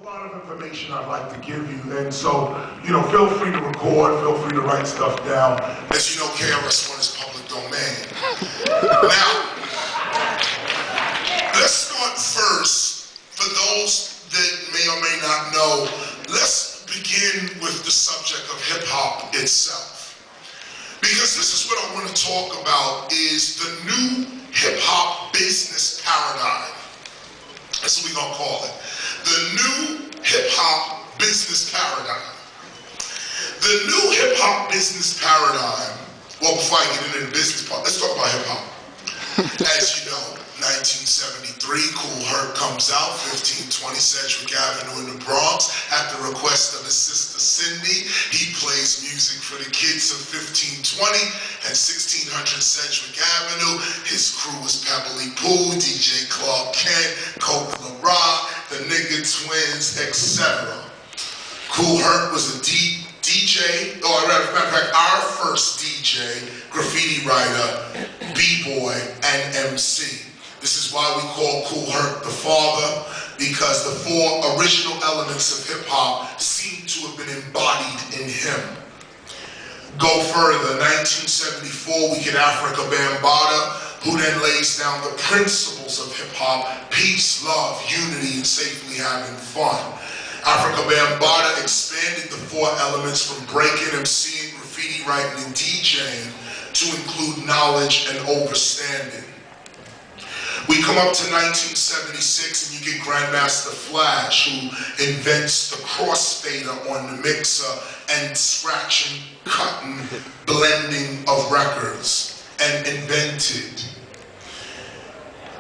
A lot of information I'd like to give you, and so, feel free to record, feel free to write stuff down. As you know, KRS-One is public domain. Now, let's start first, for those that may or may not know, let's begin with the subject of hip-hop itself. Because this is what I want to talk about, is the new hip-hop business paradigm. That's what we're going to call it. The new hip-hop business paradigm. The new hip-hop business paradigm, well, before I get into the business part, let's talk about hip-hop. As you know, 1973, Kool Herc comes out, 1520 Sedgwick Avenue in the Bronx. At the request of his sister Cindy, he plays music for the kids of 1520 and 1600 Sedgwick Avenue. His crew was Pebbly Pooh, DJ Clark Kent, Coke LaRock, the Nigga Twins, etc. Kool Herc was a DJ, or as a matter of fact, our first DJ, graffiti writer, b-boy, and MC. This is why we call Kool Herc the father, because the four original elements of hip-hop seem to have been embodied in him. Go further, 1974, we get Africa Bambaataa, who then lays down the principles of hip-hop: peace, love, unity, and safely having fun. Africa Bambaataa expanded the four elements from breaking, MCing, graffiti writing, and DJing to include knowledge and overstanding. We come up to 1976 and you get Grandmaster Flash, who invents the crossfader on the mixer and scratching, cutting, blending of records, and invented.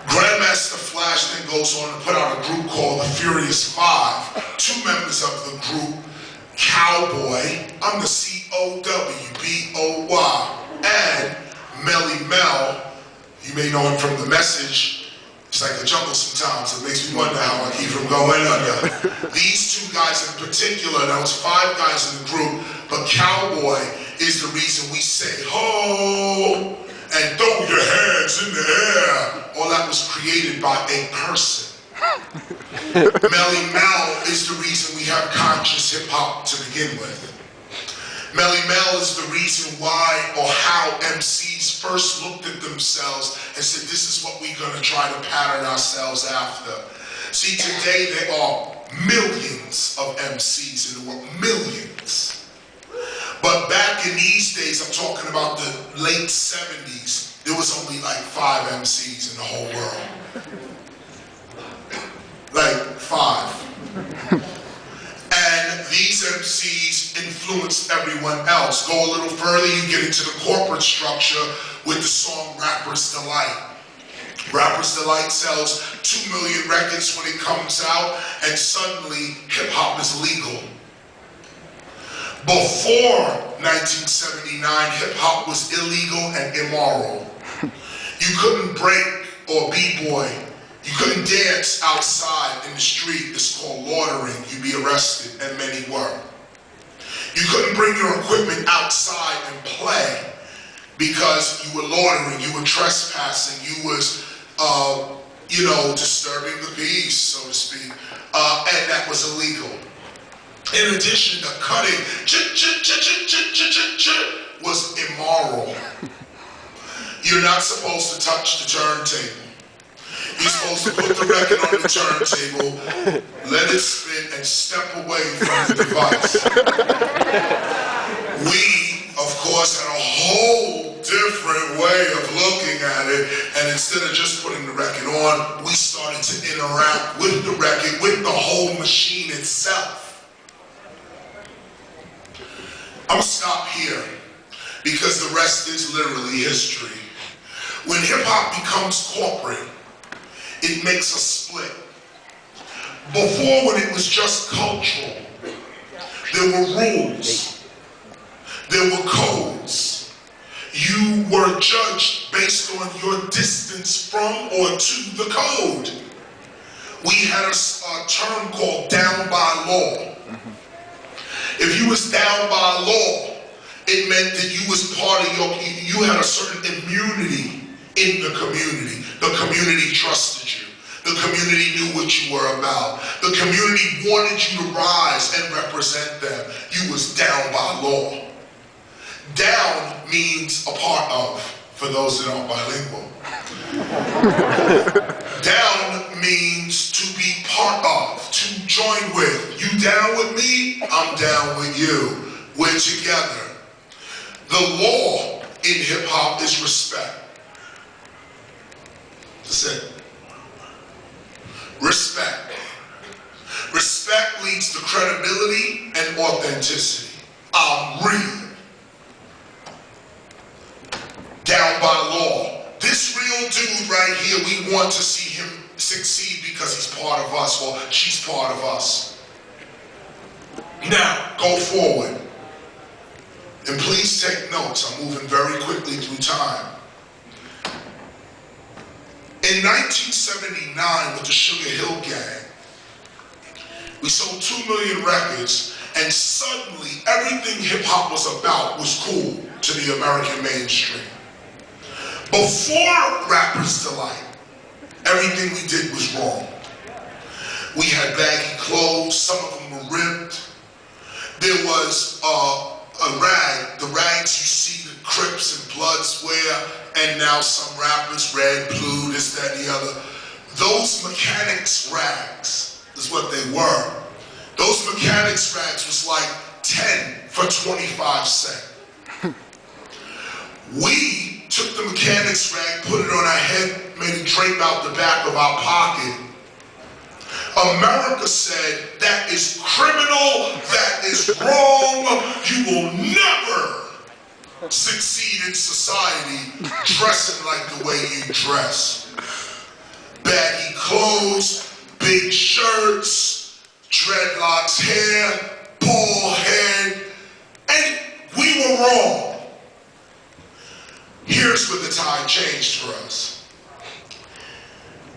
Grandmaster Flash then goes on to put out a group called the Furious Five. Two members of the group, Cowboy, I'm the C-O-W-B-O-Y, and Melly Mel. You may know him from The Message. It's like the jungle sometimes. It makes me wonder how I keep from going under. These two guys in particular, there was 5 guys in the group, but Cowboy is the reason we say ho and throw your hands in the air. All that was created by a person. Melly Mel is the reason we have conscious hip hop to begin with. Melly Mel is the reason why or how MCs first looked at themselves and said, this is what we're going to try to pattern ourselves after. See, today there are millions of MCs in the world, millions. But back in these days, I'm talking about the late 70s, there was only like 5 MCs in the whole world. Like 5. And these MCs influenced everyone else. Go a little further, you get into the corporate structure with the song Rapper's Delight. Rapper's Delight sells 2 million records when it comes out, and suddenly hip-hop is legal. Before 1979, hip-hop was illegal and immoral. You couldn't break or b-boy. You couldn't dance outside in the street. It's called loitering. You'd be arrested, and many were. You couldn't bring your equipment outside and play because you were loitering, you were trespassing, you was, disturbing the peace, so to speak, and that was illegal. In addition, the cutting was immoral. You're not supposed to touch the turntable. You're supposed to put the record on the turntable, let it spin, and step away from the device. We, of course, had a whole different way of looking at it, and instead of just putting the record on, we started to interact with the record, with the whole machine itself. I'm gonna stop here, because the rest is literally history. When hip-hop becomes corporate, it makes a split. Before, when it was just cultural, there were rules, there were codes. You were judged based on your distance from or to the code. We had a term called down by law. If you was down by law, it meant that you was part of you had a certain immunity in the community. The community trusted you. The The community knew what you were about. The community wanted you to rise and represent them. You was down by law. Down means a part of, for those that aren't bilingual. Down means to be part of, to join with. You down with me? I'm down with you. We're together. The law in hip hop is respect. That's it. Respect. Respect leads to credibility and authenticity. I'm real. Down by law. This real dude right here, we want to see him succeed because he's part of us, or she's part of us. Now, go forward. And please take notes. I'm moving very quickly through time. In 1979, with the Sugar Hill Gang, we sold 2 million records, and suddenly everything hip-hop was about was cool to the American mainstream. Before Rapper's Delight, everything we did was wrong. We had baggy clothes, some of them were ripped. There was a rag, the rags you see the Crips and Bloods wear, and now some rappers, Red, Blue, this, that, and the other. Those mechanics rags is what they were. Those mechanics rags was like 10 for 25 cents. We took the mechanics rag, put it on our head, made it drape out the back of our pocket. America said, that is criminal, that is wrong, you will never succeed in society dressing like the way you dress. Baggy clothes, big shirts, dreadlocks hair, bald head, and we were wrong. Here's where the tide changed for us.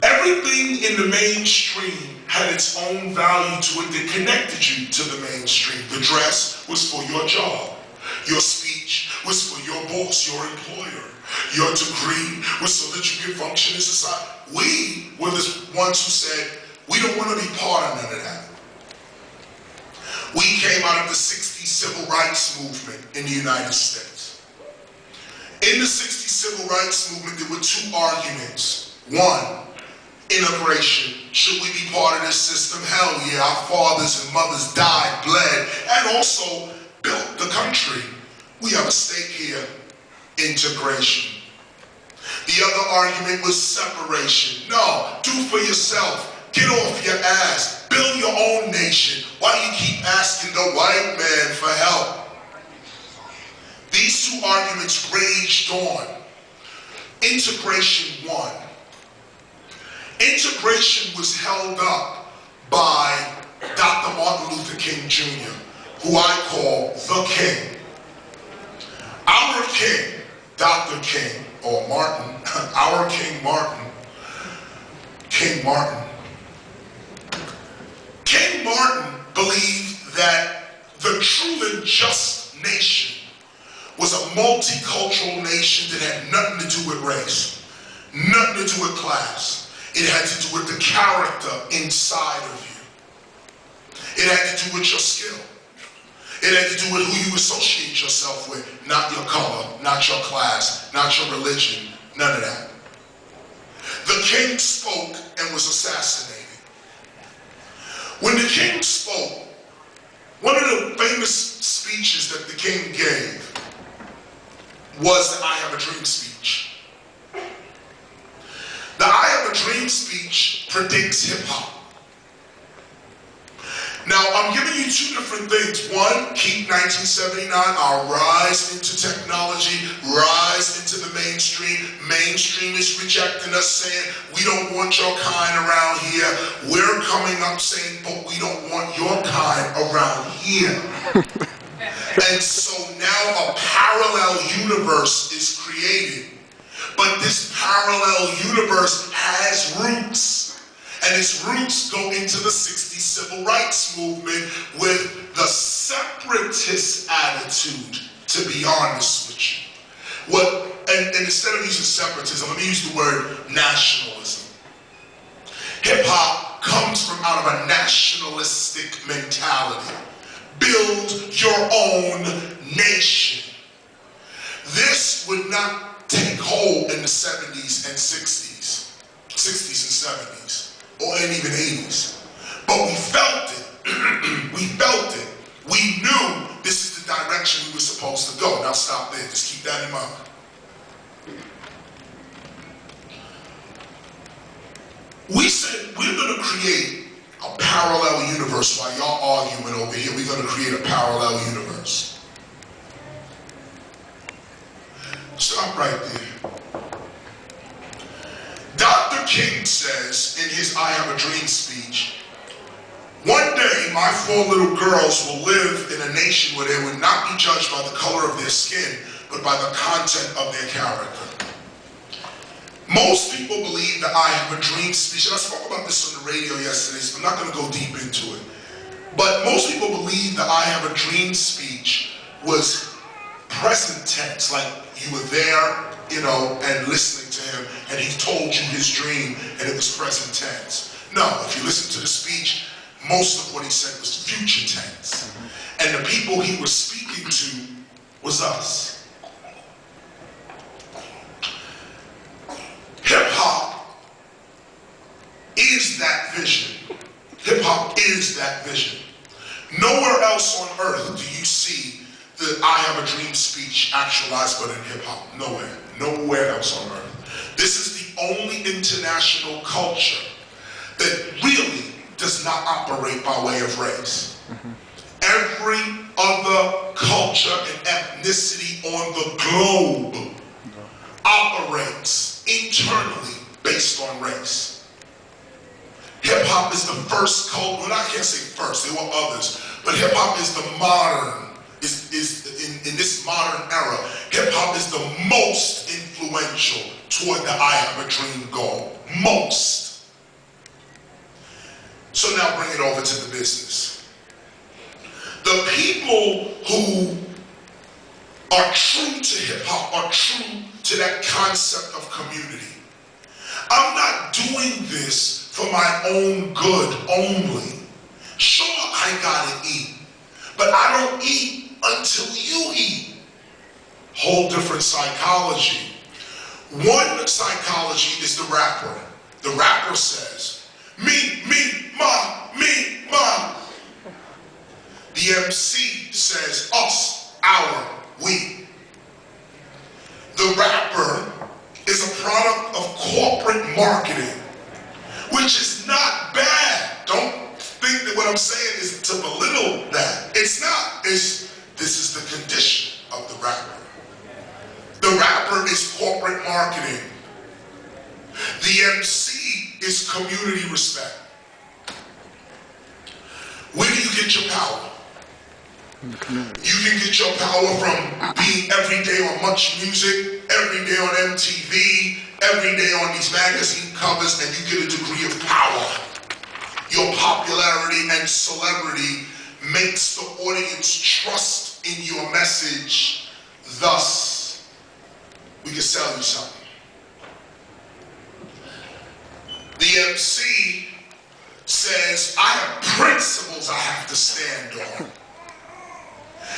Everything in the mainstream had its own value to it that connected you to the mainstream. The dress was for your job. Your speech was for your boss, your employer. Your degree was so that you could function in society. We were the ones who said, we don't want to be part of none of that. We came out of the 60s civil rights movement in the United States. In the 60s civil rights movement, there were two arguments. One, integration. Should we be part of this system? Hell yeah, our fathers and mothers died, bled, and also built the country. We have a stake here. Integration. The other argument was separation. No, do for yourself. Get off your ass. Build your own nation. Why do you keep asking the white man for help? These two arguments raged on. Integration won. Integration was held up by Dr. Martin Luther King Jr., who I call the King. Our King, Dr. King, or Martin, our King Martin, King Martin. King Martin believed that the true and just nation was a multicultural nation that had nothing to do with race, nothing to do with class. It had to do with the character inside of you. It had to do with your skill. It had to do with who you associate yourself with, not your color, not your class, not your religion, none of that. The king spoke and was assassinated. When the king spoke, one of the famous speeches that the king gave was the I Have a Dream speech. The I Have a Dream speech predicts hip-hop. Now, I'm giving you two different things. One, keep 1979, our rise into technology, rise into the mainstream. Mainstream is rejecting us, saying, we don't want your kind around here. We're coming up saying, but we don't want your kind around here. And so now a parallel universe is created. But this parallel universe has roots. And its roots go into the 60s civil rights movement with the separatist attitude, to be honest with you. And instead of using separatism, let me use the word nationalism. Hip nationalistic mentality. Build your own nation. This would not take hold in the 70s and 60s and 70s, or even 80s. But we felt it. We felt it. We knew this is the direction we were supposed to go. Now stop there. Just keep that in mind. We said we're going to create a parallel universe while y'all arguing over here. We're going to create a parallel universe. Stop right there. Dr. King says in his I Have a Dream speech, one day my 4 little girls will live in a nation where they would not be judged by the color of their skin, but by the content of their character. Most people believe that I Have a Dream speech, and I spoke about this on the radio yesterday, so I'm not going to go deep into it. But most people believe that I Have a Dream speech was present tense, like you were there, you know, and listening to him, and he told you his dream, and it was present tense. No, if you listen to the speech, most of what he said was future tense. And the people he was speaking to was us. Hip-hop is that vision. Hip-hop is that vision. Nowhere else on earth do you see the I Have a Dream speech actualized but in hip-hop. Nowhere. Nowhere else on earth. This is the only international culture that really does not operate by way of race. Every other culture and ethnicity on the globe operates internally based on race. Hip-hop is the first culture, well, I can't say first, there were others, but hip-hop is the modern, in this modern era, hip-hop is the most influential toward the I Have a Dream goal. Most. So now bring it over to the business. The people who are true to hip-hop are true to that concept of community. I'm not doing this for my own good only. Sure, I gotta eat, but I don't eat until you eat. Whole different psychology. One psychology is the rapper. The rapper says, me, ma. The MC says, us, our, we. The rapper is a product of corporate marketing, which is not bad. Don't think that what I'm saying is to belittle that. It's not. This is the condition of the rapper. The rapper is corporate marketing. The MC is community respect. Where do you get your power? You can get your power from being every day on Much Music, every day on MTV, every day on these magazine covers, and you get a degree of power. Your popularity and celebrity makes the audience trust in your message. Thus, we can sell you something. The MC says, I have principles I have to stand on.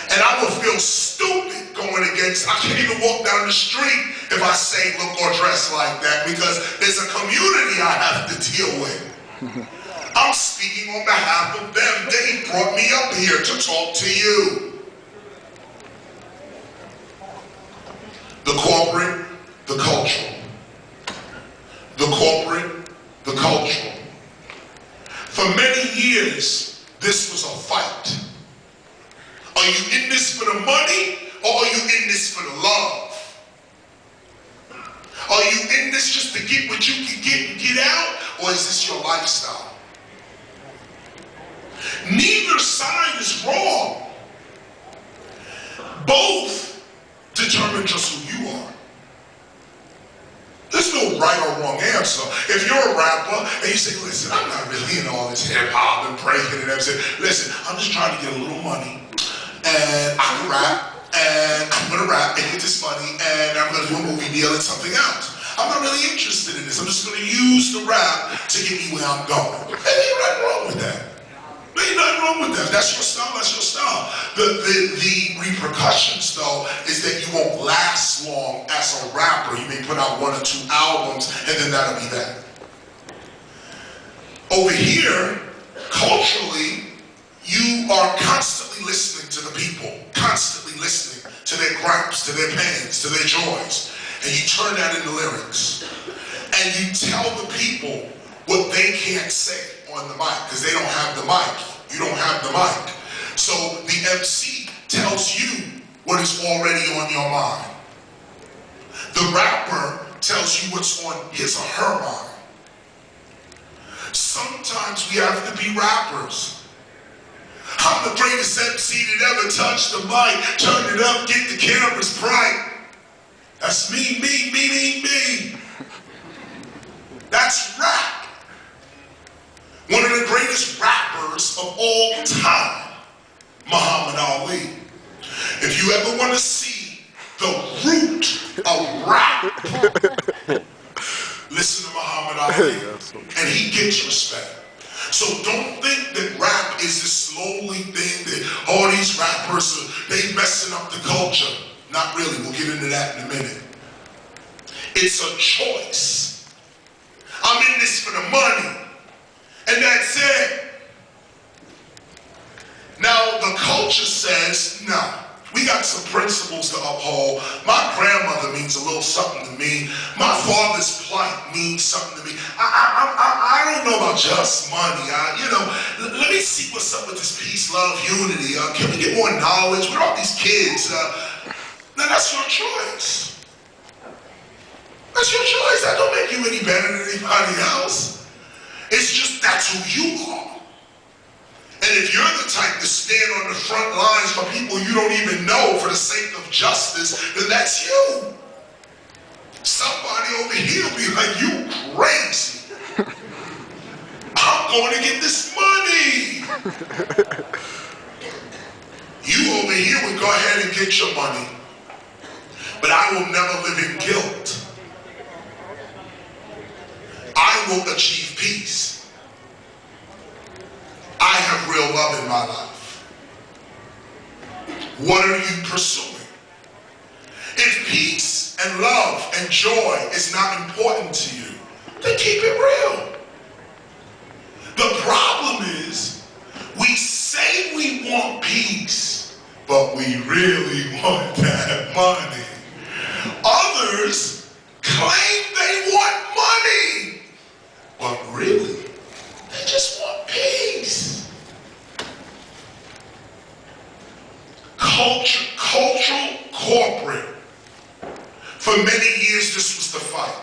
And I would feel stupid going against, I can't even walk down the street if I say, look or dress like that, because there's a community I have to deal with. I'm speaking on behalf of them. They brought me up here to talk to you. The corporate, the cultural. The corporate, the cultural. For many years, this was a fight. Are you in this for the money, or are you in this for the love? Are you in this just to get what you can get and get out, or is this your lifestyle? Neither side is wrong. Both determine just who you are. There's no right or wrong answer. If you're a rapper and you say, listen, I'm not really in all this hip hop and breaking and everything. Listen, I'm just trying to get a little money, and I can rap, and I'm gonna rap and get this money, and I'm gonna do a movie deal and something else. I'm not really interested in this. I'm just gonna use the rap to get me where I'm going. There ain't nothing wrong with that. There ain't nothing wrong with that. That's your style, that's your style. The repercussions, though, is that you won't last long as a rapper. You may put out 1 or 2 albums, and then that'll be that. Over here, culturally, you are constantly listening to the people, constantly listening to their gripes, to their pains, to their joys, and you turn that into lyrics. And you tell the people what they can't say on the mic, because they don't have the mic. You don't have the mic. So the MC tells you what is already on your mind. The rapper tells you what's on his or her mind. Sometimes we have to be rappers. I'm the greatest MC that ever touched the mic. Turn it up, get the cameras bright. That's me, me, me, me, me. That's rap. One of the greatest rappers of all time, Muhammad Ali. If you ever want to see the root of rap, listen to Muhammad Ali, and he gets respect. So don't think that rap is this lowly thing that all these rappers, they messing up the culture. Not really, we'll get into that in a minute. It's a choice. I'm in this for the money, and that's it. Now the culture says, no, we got some principles to uphold. My grandmother means a little something to me. My father's plight means something to me. I don't know about just money. Let me see what's up with this peace, love, unity. Can we get more knowledge? What about these kids? Now that's your choice. That's your choice. That don't make you any better than anybody else. It's just that's who you are. And if you're the type to stand on the front lines for people you don't even know for the sake of justice, then that's you. Somebody over here will be like, you crazy. I'm going to get this money. You over here would go ahead and get your money, but I will never live in guilt. I will achieve peace. I have real love in my life. What are you pursuing? If peace and love and joy is not important to you, then keep it real. The problem is, we say we want peace, but we really want that money. Others claim they want money, but really, they just want peace. Cultural, corporate. For many years, this was the fight.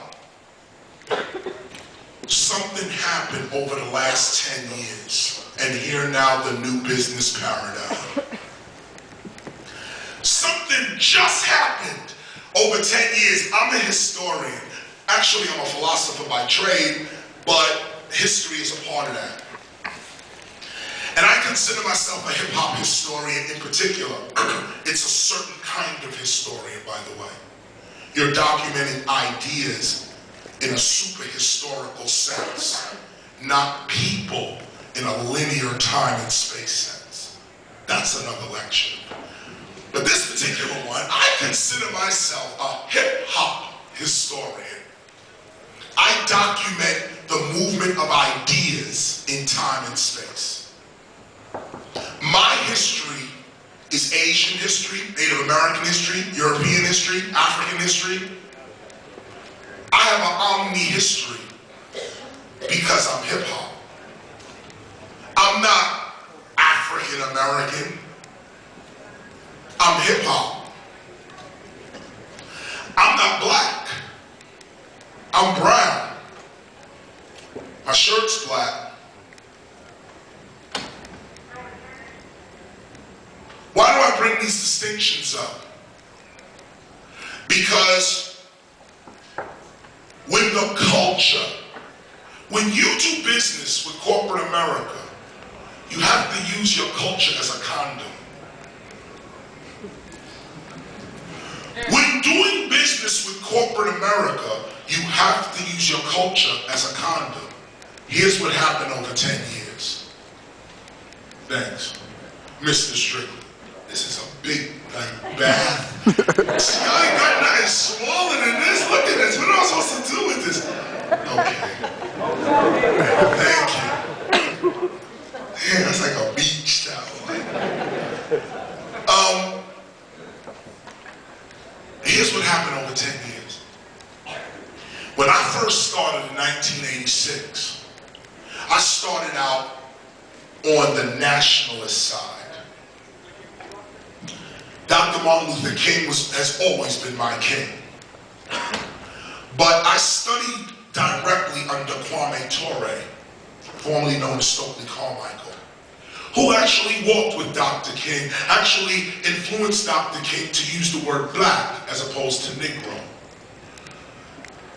Something happened over the last 10 years, and here now the new business paradigm. Something just happened over 10 years. I'm a historian. Actually, I'm a philosopher by trade, but history is a part of that. And I consider myself a hip-hop historian in particular. It's a certain kind of historian, by the way. You're documenting ideas in a super historical sense, not people in a linear time and space sense. That's another lecture. But this particular one, I consider myself a hip-hop historian. I document the movement of ideas in time and space. My history is Asian history, Native American history, European history, African history. I have an omni-history because I'm hip-hop. I'm not African American. I'm hip-hop. I'm not black. I'm brown. My shirt's black. Why do I bring these distinctions up? Because when the culture, when you do business with corporate America, you have to use your culture as a condom. When doing business with corporate America, you have to use your culture as a condom. Here's what happened over 10 years. Thanks. Mr. Strickland. This is a big, like, bath. See, I ain't got nothing smaller than this. Look at this. What am I supposed to do with this? Okay. Thank you. Man, that's like a beach towel. Here's what happened over 10 years. When I first started in 1986, I started out on the nationalist side. Dr. Martin Luther King has always been my king. But I studied directly under Kwame Ture, formerly known as Stokely Carmichael, who actually walked with Dr. King, actually influenced Dr. King to use the word black as opposed to Negro.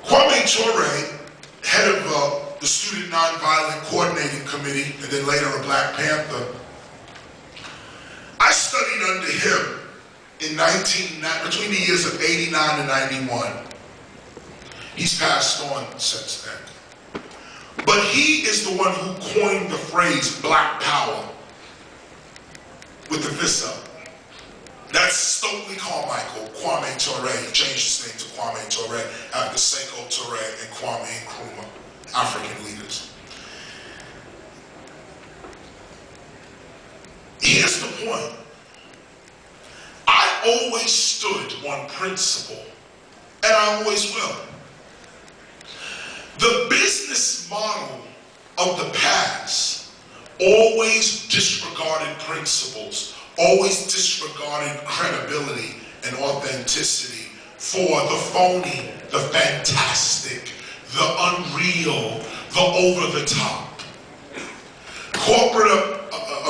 Kwame Ture, head of the Student Nonviolent Coordinating Committee, and then later a Black Panther, I studied under him between the years of 89 and 91. He's passed on since then. But he is the one who coined the phrase Black Power with the fist up. That's Stokely Carmichael, Kwame Ture. He changed his name to Kwame Ture after Sekou Toure and Kwame Nkrumah, African leaders. Here's the point. I always stood on principle, and I always will. The business model of the past always disregarded principles, always disregarded credibility and authenticity for the phony, the fantastic, the unreal, the over-the-top. Corporate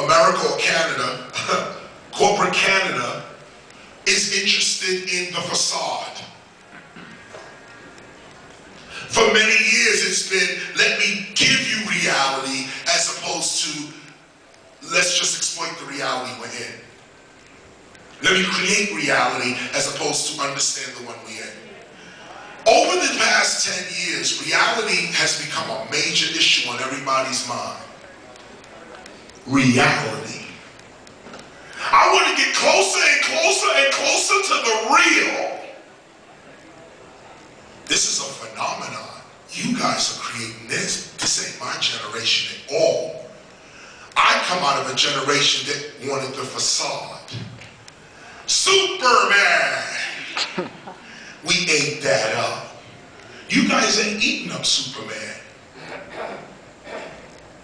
America or Canada, corporate Canada is interested in the facade. For many years it's been, let me give you reality as opposed to, let's just exploit the reality we're in. Let me create reality as opposed to understand the one we're in. Over the past 10 years, reality has become a major issue on everybody's mind. Reality. I want to get closer and closer and closer to the real. This is a phenomenon. You guys are creating this. This ain't my generation at all. I come out of a generation that wanted the facade. Superman! We ate that up. You guys ain't eating up Superman.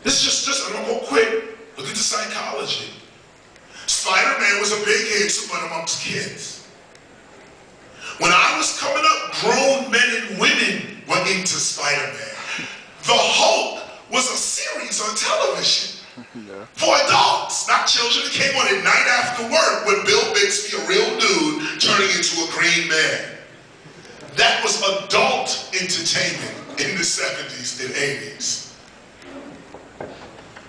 This is just I'm gonna go quick. Look at the psychology. Spider-Man was a big hit, but amongst kids. When I was coming up, grown men and women were into Spider-Man. The Hulk was a series on television for adults, not children. It came on at night after work with Bill Bixby, a real dude, turning into a green man. That was adult entertainment in the 70s and 80s.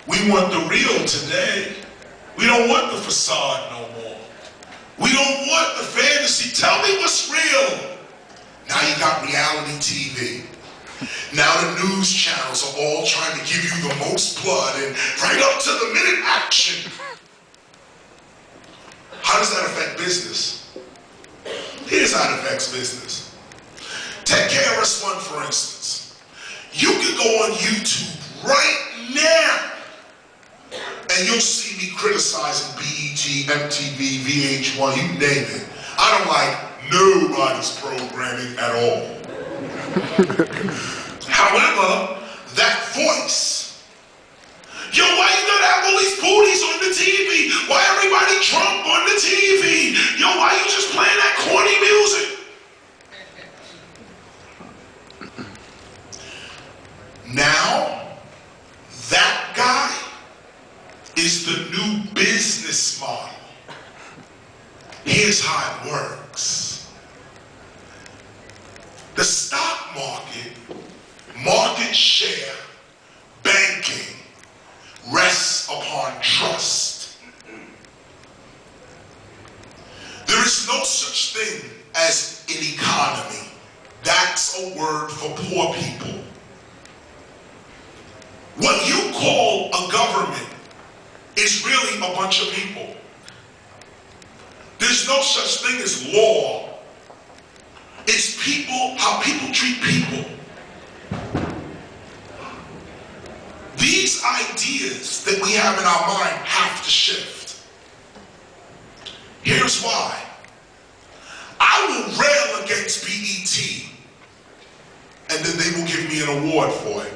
We want the real today. We don't want the facade no more. We don't want the fantasy. Tell me what's real. Now you got reality TV. Now the news channels are all trying to give you the most blood and right up to the minute action. How does that affect business? Here's how it affects business. Take KRS-One for instance. You can go on YouTube right now and you'll see me criticizing BET, MTV, VH1, you name it. I don't like nobody's programming at all. However, that voice, yo, why you gotta have all these booties on the TV? Why everybody Trump on the TV? Yo, why you just playing that corny music? Now, that guy is the new business model. Here's how it works. The stock market, market share, banking rests upon trust. There is no such thing as an economy. That's a word for poor people. What you call a government is really a bunch of people. There's no such thing as law. It's people, how people treat people. These ideas that we have in our mind have to shift. Here's why. I will rail against BET, and then they will give me an award for it.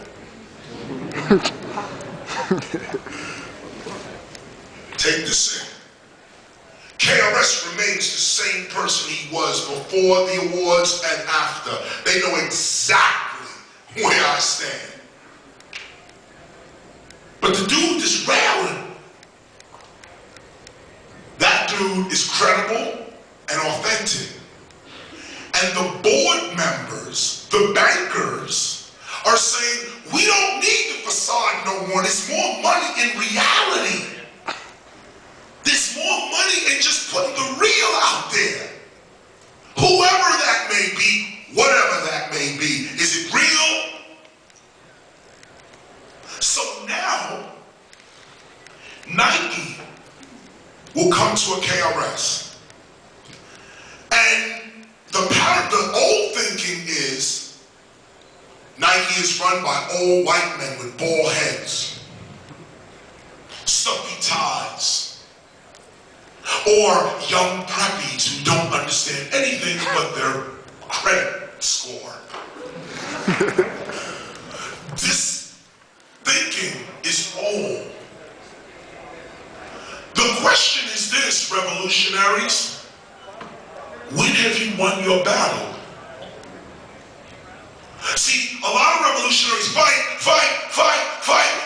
Take this in. KRS remains the same person he was before the awards and after. They know exactly where I stand. But the dude is railing. That dude is credible and authentic. And the board members, the bankers, are saying, we don't need the facade no more. There's more money in reality. There's more money in just putting the real out there. Whoever that may be, whatever that may be. Is it real? So now, Nike will come to a KRS. And the old thinking is, Nike is run by old white men with bald heads, stuffy ties, or young preppies who don't understand anything but their credit score. This thinking is old. The question is this, revolutionaries. When have you won your battle? See, a lot of revolutionaries fight,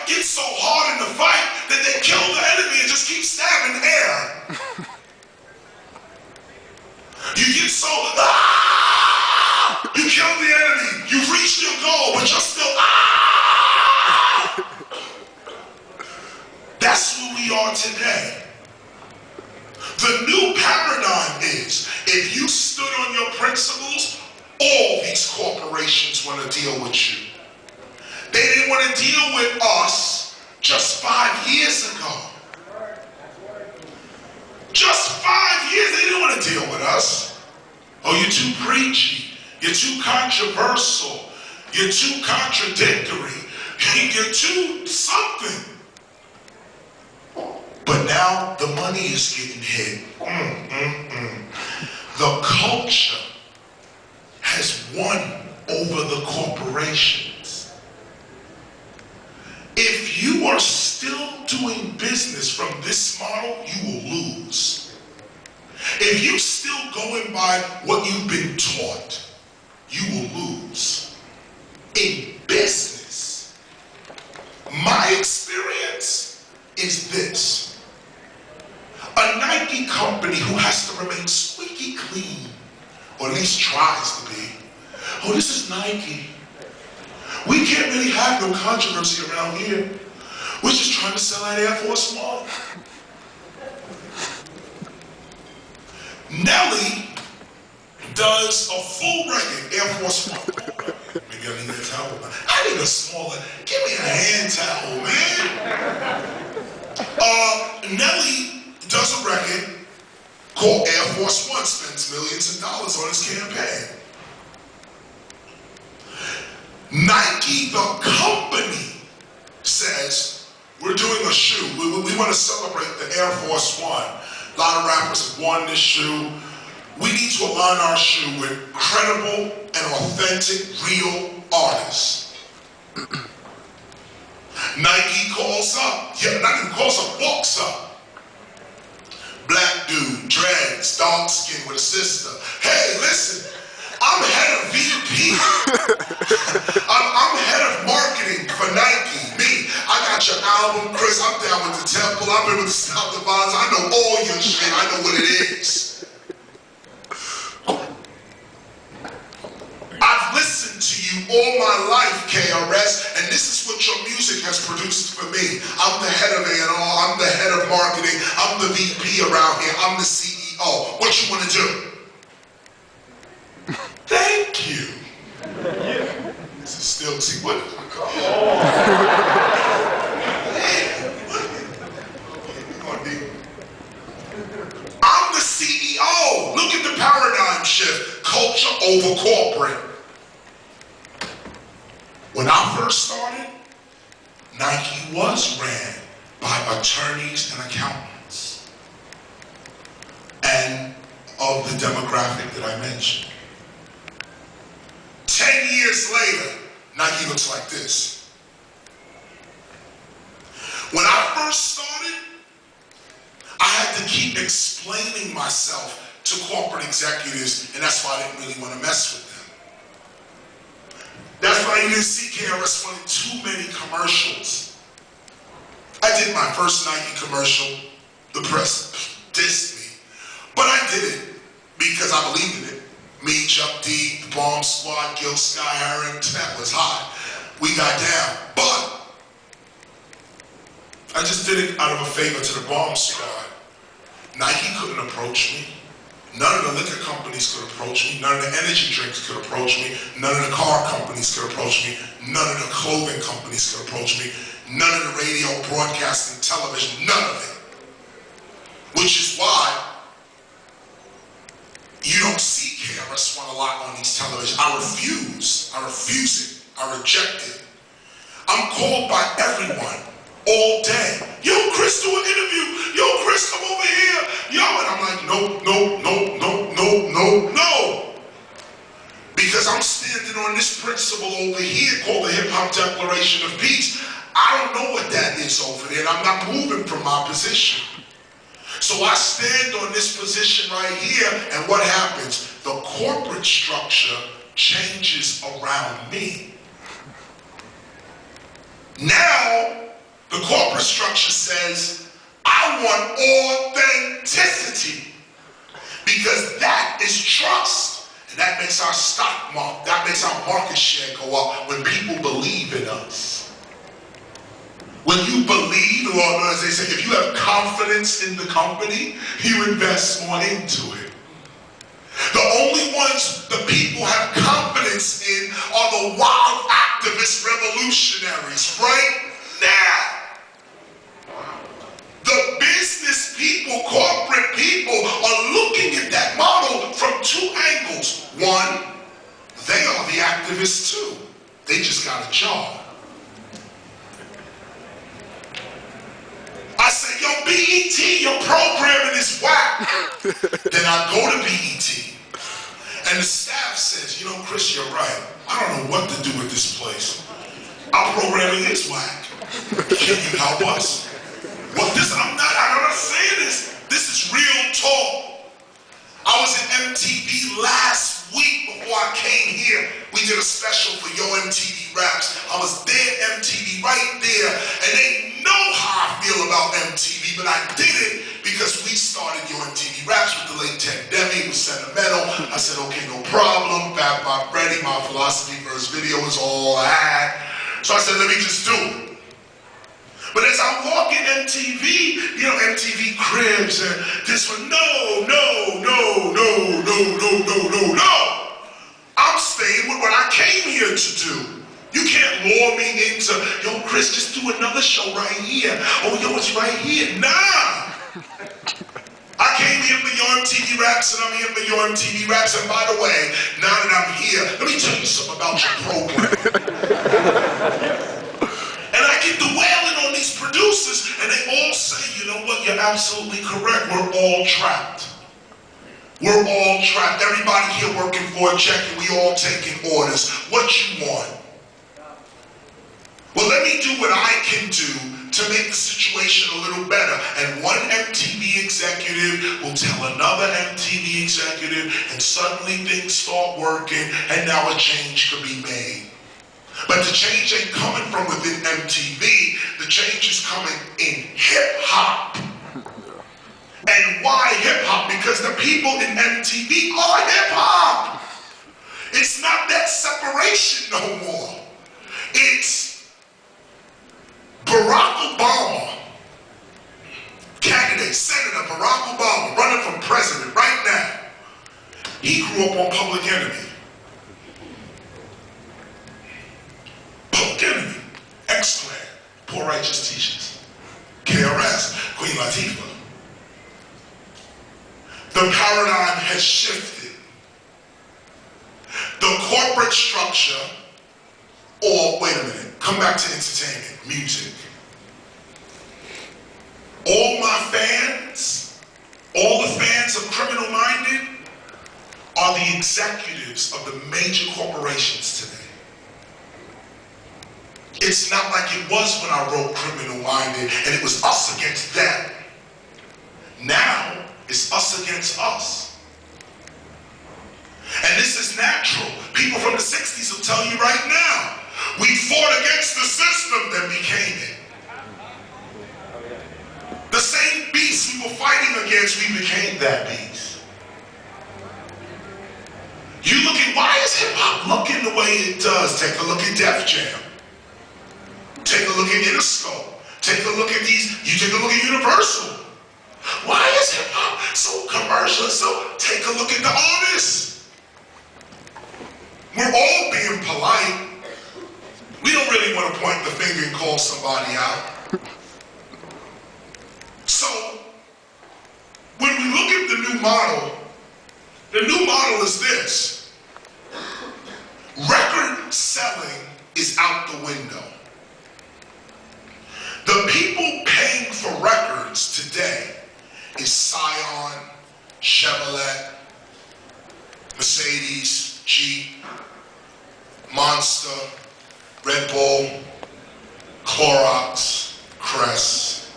get so hard in the fight that they kill the enemy and just keep stabbing air. You get so, you kill the enemy, you've reached your goal, but you're still, That's who we are today. The new paradigm is, if you stood on your principles, all these corporations want to deal with you. They didn't want to deal with us just 5 years ago. Just 5 years, they didn't want to deal with us. Oh, you're too preachy. You're too controversial. You're too contradictory. You're too something. But now the money is getting hit. The culture has won over the corporations. If you are still doing business from this model, you will lose. If you're still going by what you've been taught, you will lose. In business, my experience is this. A Nike company who has to remain squeaky clean, or at least tries to be. Oh, this is Nike. We can't really have no controversy around here. We're just trying to sell that Air Force One. Nelly does a full record, Air Force One. Maybe I need a towel. I need a smaller, give me a hand towel, man. Nelly does a record called Air Force One, spends millions of dollars on his campaign. Nike, the company, says, we're doing a shoe. We want to celebrate the Air Force One. A lot of rappers have worn this shoe. We need to align our shoe with credible and authentic, real artists. Nike calls up, not even calls up, walks up. Black dude, dreads, dark skin with a sister. Hey, listen, I'm head of VP. I'm head of marketing for Nike. Me, I got your album, Chris. I'm down with the Temple. I've been with the South Divines. I know all your shit. I know what it is. I've listened to you all my life, KRS, and this is what your music has produced for me. I'm the head of A&R, I'm the head of marketing, I'm the VP around here, I'm the CEO. What you want to do? Thank you. This is still, see what? first started, Nike was ran by attorneys and accountants, and of the demographic that I mentioned. 10 years later, Nike looks like this. When I first started, I had to keep explaining myself to corporate executives, and that's why I didn't really want to mess with them. That's why you didn't see KRS-One in too many commercials. I did my first Nike commercial, the press dissed me, but I did it because I believed in it. Me, Chuck D, the Bomb Squad, Gil Sky Herring, that was hot. We got down, but I just did it out of a favor to the Bomb Squad. Nike couldn't approach me. None of the liquor companies could approach me. None of the energy drinks could approach me. None of the car companies could approach me. None of the clothing companies could approach me. None of the radio, broadcasting, television, none of it. Which is why you don't see KRS-One a lot on these television. I refuse it. I reject it. I'm called by everyone all day. Yo, Chris, do an interview. Yo, Chris, come over here. Yo, and I'm like, no. Because I'm standing on this principle over here called the Hip-Hop Declaration of Peace. I don't know what that is over there, and I'm not moving from my position. So I stand on this position right here, and what happens? The corporate structure changes around me. Now, the corporate structure says, I want authenticity, because that is trust. And that makes our stock market, that makes our market share go up when people believe in us. When you believe, or as they say, if you have confidence in the company, you invest more into it. The only ones the people have confidence in are the wild activist revolutionaries right now. The business people, corporate people are looking at that model from two angles. One, they are the activists too. They just got a job. I say, yo, BET, your programming is whack. Then I go to BET. And the staff says, you know, Chris, you're right. I don't know what to do with this place. Our programming is whack. Can you help us? Well, I'm not saying this. This is real talk. I was at MTV last week before I came here. We did a special for Yo MTV Raps. I was there at MTV right there, and they know how I feel about MTV, but I did it because we started Yo MTV Raps with the late Ted Demi. It was sentimental. I said, okay, no problem. Fab Bob Freddy, my philosophy first video is all I had. So I said, let me just do it. But as I walk in MTV, you know, MTV Cribs and this one, no. I'm staying with what I came here to do. You can't lure me into, yo, Chris, just do another show right here. Oh, yo, it's right here. Nah. I came here for Yo MTV Raps, and I'm here for Yo MTV Raps. And by the way, now that I'm here, let me tell you something about your program. And I get the wailing on these producers, and they all say, you know what, you're absolutely correct. We're all trapped. We're all trapped. Everybody here working for a check, and we all taking orders. What you want? Well, let me do what I can do to make the situation a little better. And one MTV executive will tell another MTV executive, and suddenly things start working, and now a change could be made. But the change ain't coming from within MTV. The change is coming in hip-hop. And why hip-hop? Because the people in MTV are hip-hop. It's not that separation no more. It's Barack Obama, candidate, Senator Barack Obama, running for president right now. He grew up on Public Enemy. Public Enemy, X-Clan, Poor Righteous Teachers, KRS, Queen Latifah. The paradigm has shifted. The corporate structure, or wait a minute, come back to entertainment, music. All my fans, all the fans of Criminal Minded are the executives of the major corporations today. It's not like it was when I wrote Criminal Minded and it was us against them. Now, it's us against us. And this is natural. People from the 60s will tell you right now, we fought against the system that became it. The same beast we were fighting against, we became that beast. You look at, why is hip-hop looking the way it does? Take a look at Def Jam. Take a look at Interscope. Take a look at these, you take a look at Universal. Why is hip-hop so commercial? So take a look at the artists. We're all being polite. We don't really want to point the finger and call somebody out. So, when we look at the new model is this. Record selling is out the window. The people paying for records today is Scion, Chevrolet, Mercedes, Jeep, Monster, Red Bull, Clorox, Crest,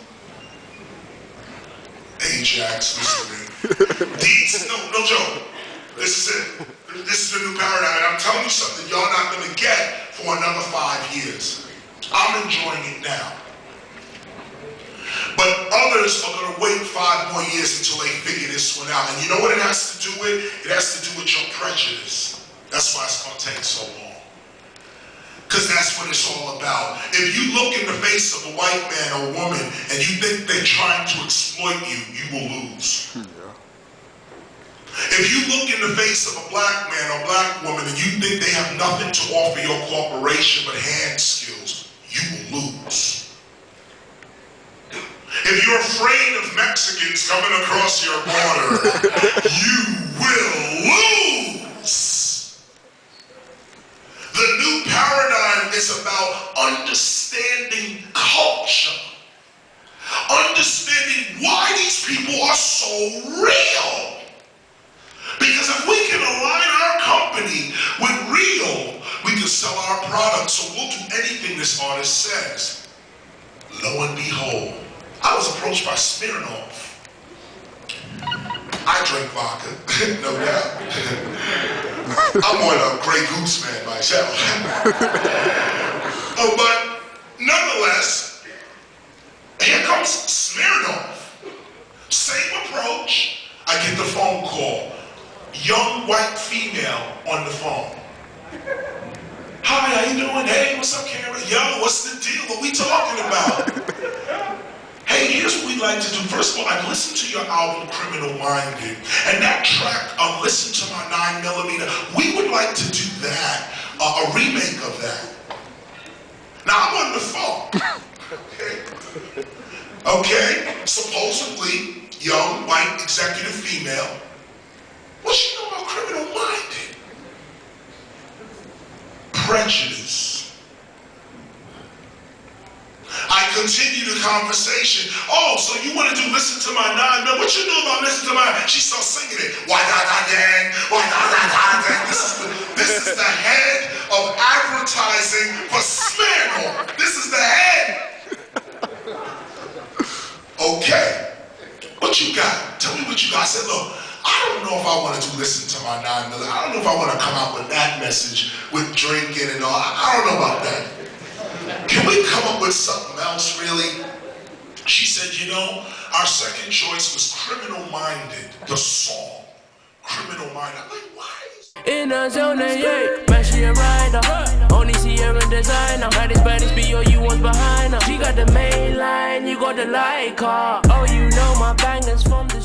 Ajax, These, no joke. This is it. This is the new paradigm. And I'm telling you something y'all not gonna get for another 5 years. I'm enjoying it now. But others are gonna wait 5 more years until they figure this one out. And you know what it has to do with? It has to do with your prejudice. That's why it's gonna take so long. Because that's what it's all about. If you look in the face of a white man or woman and you think they're trying to exploit you, you will lose. Yeah. If you look in the face of a black man or black woman and you think they have nothing to offer your corporation but hand skills, you will lose. If you're afraid of Mexicans coming across your border, you will lose. The new paradigm is about understanding culture, understanding why these people are so real. Because if we can align our company with real, we can sell our products. So we'll do anything this artist says. Lo and behold, I was approached by Smirnoff. I drink vodka, no doubt. I'm more a Grey Goose man myself. But nonetheless, here comes Smirnoff. Same approach. I get the phone call. Young white female on the phone. Hi, how you doing? Hey, what's up, Karen? Yo, what's the deal? What we talking about? Hey, here's what we'd like to do. First of all, I've listened to your album, Criminal Minded, and that track, Listen to My 9mm, we would like to do that, a remake of that. Now, I'm on the phone. Okay, supposedly, young, white, executive female. What's she know about Criminal Minded? Prejudice. I continue the conversation. Oh, so you want to do Listen to My 9mm? What you know about Listen to My? She starts singing it. Why da da dang? Why da da da dang? This is the head of advertising for Smirnoff. This is the head. Okay. What you got? Tell me what you got. I said, look, I don't know if I want to do Listen to My 9mm. I don't know if I want to come out with that message with drinking and all. I don't know about that. Can we come up with something else, really? She said, you know, our second choice was Criminal Minded, the song. Criminal Minded. I'm like, why? In a zone, yeah, man, she a rider. Only see her in designer. Baddest B.O. you was behind her. She got the main line, you got the like car. Oh, you know my bangers from the